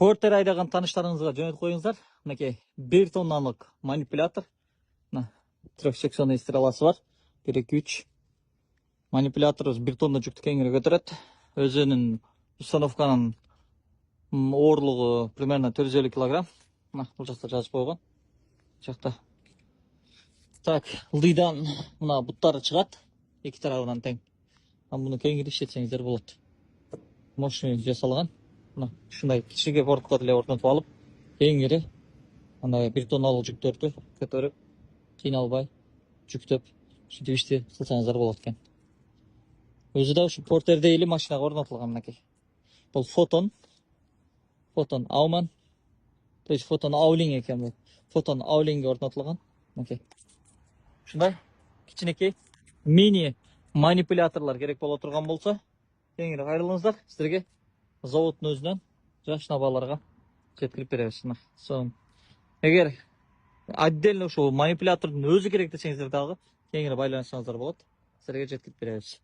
Портер айдаған таныштарыңызға жөнелтіп қойыңыздар. Мінекей 1 тонналық манипулятор. Трехсекционный стреласы бар. 1-2-3. Манипуляторы 1 тонна жүкті кеңірек көтереді. Өзінің установканың ауырлығы примерно 450 килограмм. Бұл жақта жазып қойған. Жақта. Так, ылдидан мына бұттары шығады. Екі тарабынан тең. Бұны кеңірек шетсеңіздер болады. Мощный жасалған. Шындай кішіге портқа тіле орнатып алып, кеңірек 1 тонналық жүктерді көтеріп, қиналбай жүктеп, сөйтіп іште қылсаңыздар болады екен. Өзі де портерде или машинаға орнатылған мінекей. Бұл фотон ауман, то есть фотон аулинг екен бұл. Фотон аулингге орнатылған. Мінекей. Шындай кішінекей мини манипуляторлар керек бола тұрған болса, кеңірек айырылыңыздар. Сіздерге заводтың өзінен жас набаларға жеткіліп береміз. Егер отдельно ошол манипулятордун өзү керек десеңиздер дагы кеңири байланышыңыздар болот. Силерге жеткирип беребиз.